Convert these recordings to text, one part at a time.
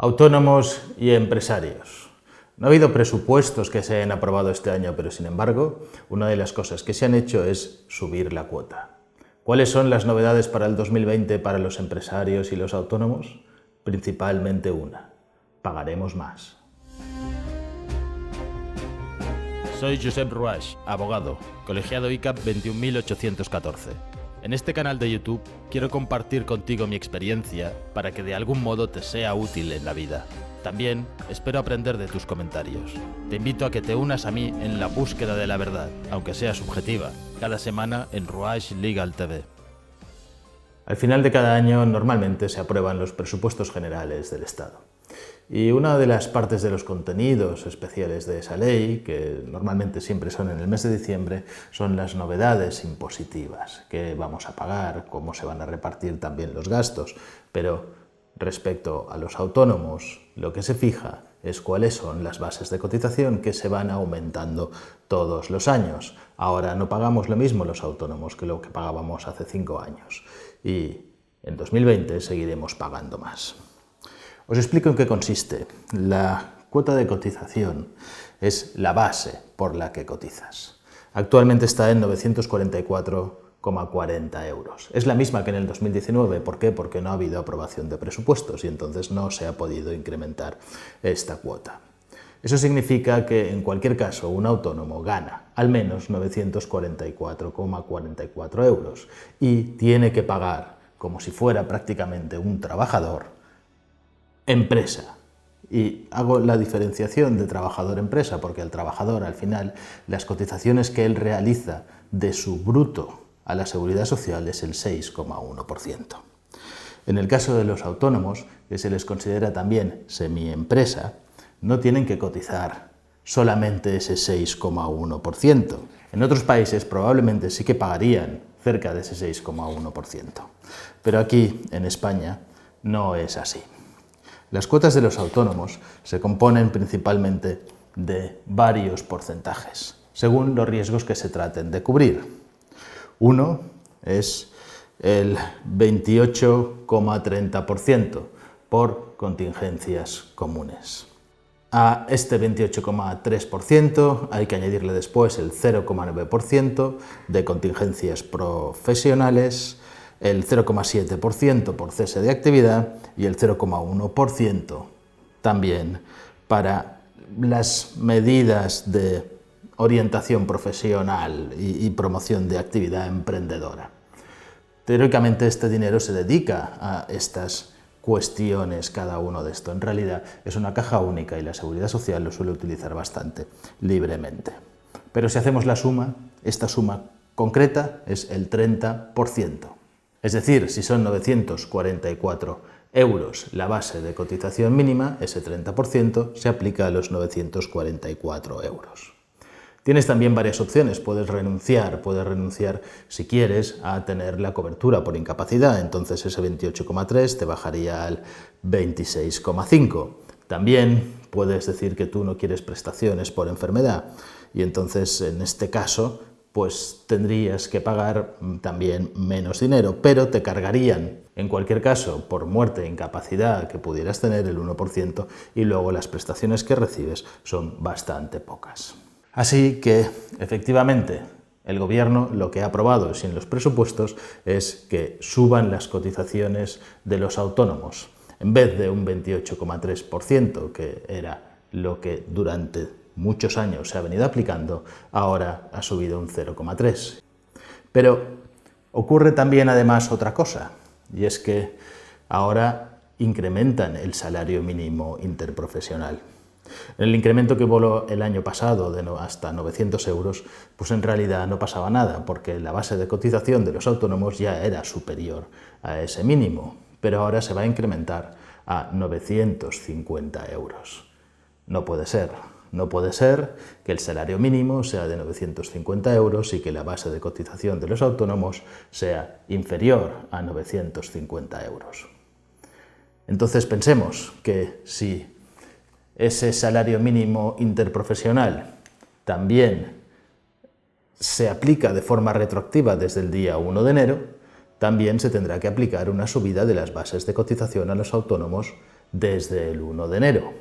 Autónomos y empresarios. No ha habido presupuestos que se hayan aprobado este año, pero sin embargo, una de las cosas que se han hecho es subir la cuota. ¿Cuáles son las novedades para el 2020 para los empresarios y los autónomos? Principalmente una: pagaremos más. Soy Josep Ruaix, abogado, colegiado ICAP 21814. En este canal de YouTube quiero compartir contigo mi experiencia para que de algún modo te sea útil en la vida. También espero aprender de tus comentarios. Te invito a que te unas a mí en la búsqueda de la verdad, aunque sea subjetiva, cada semana en Ruaix Legal TV. Al final de cada año normalmente se aprueban los presupuestos generales del Estado. Y una de las partes de los contenidos especiales de esa ley, que normalmente siempre son en el mes de diciembre, son las novedades impositivas, qué vamos a pagar, cómo se van a repartir también los gastos. Pero respecto a los autónomos, lo que se fija es cuáles son las bases de cotización que se van aumentando todos los años. Ahora no pagamos lo mismo los autónomos que lo que pagábamos hace 5 años. Y en 2020 seguiremos pagando más. Os explico en qué consiste. La cuota de cotización es la base por la que cotizas. Actualmente está en 944,40 euros. Es la misma que en el 2019. ¿Por qué? Porque no ha habido aprobación de presupuestos y entonces no se ha podido incrementar esta cuota. Eso significa que en cualquier caso un autónomo gana al menos 944,44 euros y tiene que pagar, como si fuera prácticamente un trabajador, empresa. Y hago la diferenciación de trabajador-empresa porque el trabajador, al final, las cotizaciones que él realiza de su bruto a la seguridad social es el 6,1%. En el caso de los autónomos, que se les considera también semi-empresa, no tienen que cotizar solamente ese 6,1%. En otros países probablemente sí que pagarían cerca de ese 6,1%. Pero aquí, en España, no es así. Las cuotas de los autónomos se componen principalmente de varios porcentajes, según los riesgos que se traten de cubrir. Uno es el 28,30% por contingencias comunes. A este 28,3% hay que añadirle después el 0,9% de contingencias profesionales, el 0,7% por cese de actividad y el 0,1% también para las medidas de orientación profesional y promoción de actividad emprendedora. Teóricamente este dinero se dedica a estas cuestiones, cada uno de esto. En realidad es una caja única y la Seguridad Social lo suele utilizar bastante libremente. Pero si hacemos la suma, esta suma concreta es el 30%. Es decir, si son 944 euros la base de cotización mínima, ese 30% se aplica a los 944 euros. Tienes también varias opciones. Puedes renunciar si quieres a tener la cobertura por incapacidad, entonces ese 28,3 te bajaría al 26,5. También puedes decir que tú no quieres prestaciones por enfermedad y entonces en este caso pues tendrías que pagar también menos dinero, pero te cargarían, en cualquier caso, por muerte e incapacidad que pudieras tener, el 1%, y luego las prestaciones que recibes son bastante pocas. Así que, efectivamente, el Gobierno lo que ha aprobado sin los presupuestos es que suban las cotizaciones de los autónomos. En vez de un 28,3%, que era lo que durante muchos años se ha venido aplicando, ahora ha subido un 0,3%. Pero ocurre también además otra cosa, y es que ahora incrementan el salario mínimo interprofesional. El incremento que voló el año pasado de hasta 900 euros, pues en realidad no pasaba nada, porque la base de cotización de los autónomos ya era superior a ese mínimo, pero ahora se va a incrementar a 950 euros. No puede ser. No puede ser que el salario mínimo sea de 950 euros y que la base de cotización de los autónomos sea inferior a 950 euros. Entonces pensemos que si ese salario mínimo interprofesional también se aplica de forma retroactiva desde el día 1 de enero, también se tendrá que aplicar una subida de las bases de cotización a los autónomos desde el 1 de enero,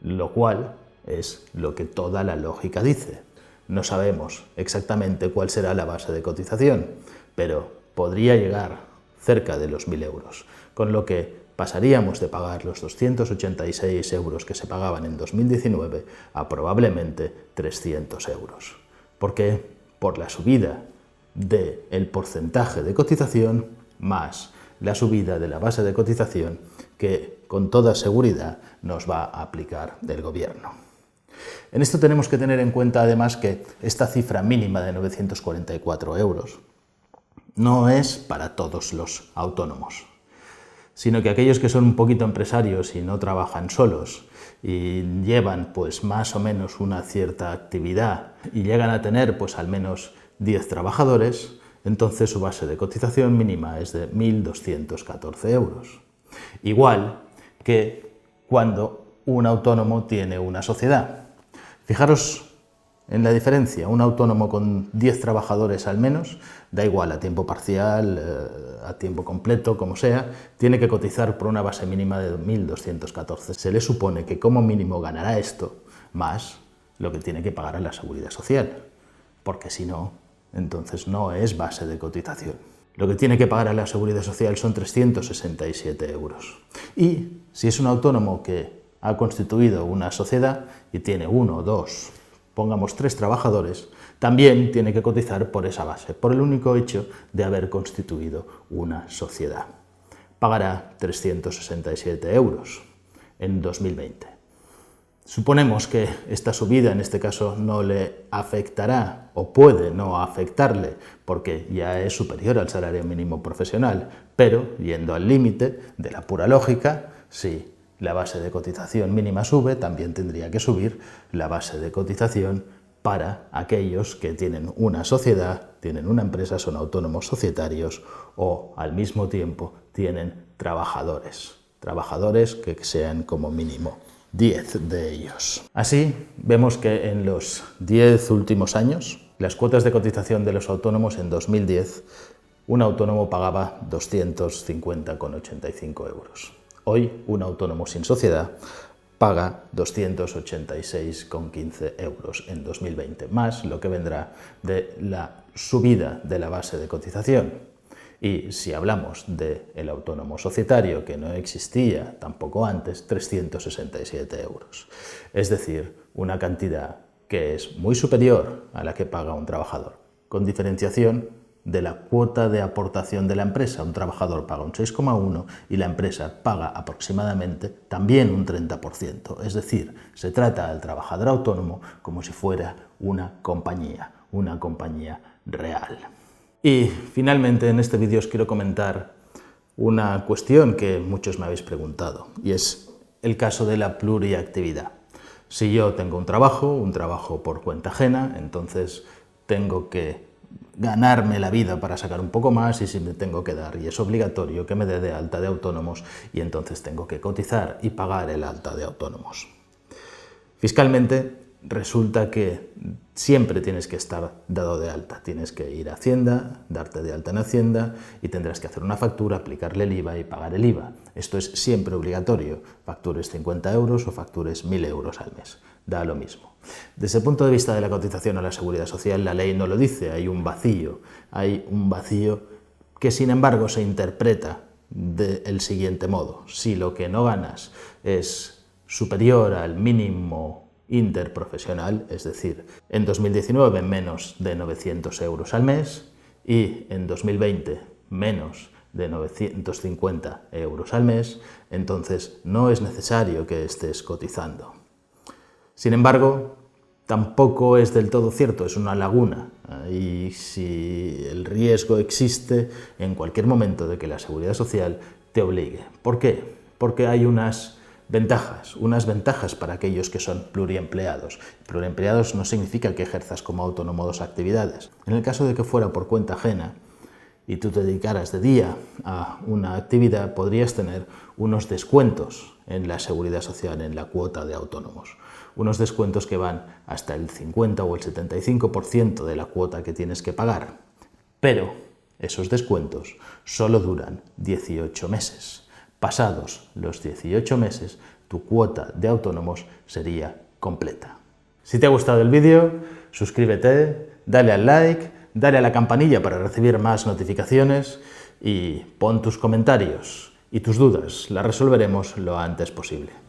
lo cual es lo que toda la lógica dice. No sabemos exactamente cuál será la base de cotización, pero podría llegar cerca de los 1.000 euros, con lo que pasaríamos de pagar los 286 euros que se pagaban en 2019 a probablemente 300 euros. ¿Por qué? Por la subida del porcentaje de cotización más la subida de la base de cotización que con toda seguridad nos va a aplicar el gobierno. En esto tenemos que tener en cuenta además que esta cifra mínima de 944 euros no es para todos los autónomos, sino que aquellos que son un poquito empresarios y no trabajan solos y llevan pues más o menos una cierta actividad y llegan a tener pues al menos 10 trabajadores, entonces su base de cotización mínima es de 1.214 euros. Igual que cuando un autónomo tiene una sociedad. Fijaros en la diferencia, un autónomo con 10 trabajadores al menos, da igual a tiempo parcial, a tiempo completo, como sea, tiene que cotizar por una base mínima de 1.214. Se le supone que como mínimo ganará esto más lo que tiene que pagar a la Seguridad Social, porque si no, entonces no es base de cotización. Lo que tiene que pagar a la Seguridad Social son 367 euros. Y si es un autónomo que ha constituido una sociedad y tiene 1, 2, pongamos 3 trabajadores, también tiene que cotizar por esa base, por el único hecho de haber constituido una sociedad. Pagará 367 euros en 2020. Suponemos que esta subida en este caso no le afectará o puede no afectarle porque ya es superior al salario mínimo profesional, pero yendo al límite de la pura lógica, sí. La base de cotización mínima sube, también tendría que subir la base de cotización para aquellos que tienen una sociedad, tienen una empresa, son autónomos societarios o al mismo tiempo tienen trabajadores que sean como mínimo 10 de ellos. Así vemos que en los 10 últimos años, las cuotas de cotización de los autónomos en 2010, un autónomo pagaba 250,85 euros. Hoy, un autónomo sin sociedad paga 286,15 euros en 2020, más lo que vendrá de la subida de la base de cotización. Y si hablamos del autónomo societario, que no existía tampoco antes, 367 euros. Es decir, una cantidad que es muy superior a la que paga un trabajador, con diferenciación de la cuota de aportación de la empresa. Un trabajador paga un 6,1 y la empresa paga aproximadamente también un 30%. Es decir, se trata al trabajador autónomo como si fuera una compañía real. Y finalmente en este vídeo os quiero comentar una cuestión que muchos me habéis preguntado y es el caso de la pluriactividad. Si yo tengo un trabajo por cuenta ajena, entonces tengo que ganarme la vida para sacar un poco más y si me tengo que dar, y es obligatorio que me dé de alta de autónomos y entonces tengo que cotizar y pagar el alta de autónomos. Fiscalmente resulta que siempre tienes que estar dado de alta, tienes que ir a Hacienda, darte de alta en Hacienda y tendrás que hacer una factura, aplicarle el IVA y pagar el IVA. Esto es siempre obligatorio, factures 50 euros o factures 1.000 euros al mes, da lo mismo. Desde el punto de vista de la cotización a la Seguridad Social, la ley no lo dice, hay un vacío que sin embargo se interpreta del siguiente modo. Si lo que no ganas es superior al mínimo interprofesional, es decir, en 2019 menos de 900 euros al mes y en 2020 menos de 950 euros al mes, entonces no es necesario que estés cotizando. Sin embargo, tampoco es del todo cierto, es una laguna y si el riesgo existe en cualquier momento de que la Seguridad Social te obligue. ¿Por qué? Porque hay unas ventajas para aquellos que son pluriempleados. Pluriempleados no significa que ejerzas como autónomo dos actividades. En el caso de que fuera por cuenta ajena y tú te dedicaras de día a una actividad, podrías tener unos descuentos en la Seguridad Social, en la cuota de autónomos. Unos descuentos que van hasta el 50 o el 75% de la cuota que tienes que pagar. Pero esos descuentos solo duran 18 meses. pasados los 18 meses, tu cuota de autónomos sería completa. Si te ha gustado el vídeo, suscríbete, dale al like, dale a la campanilla para recibir más notificaciones y pon tus comentarios y tus dudas, las resolveremos lo antes posible.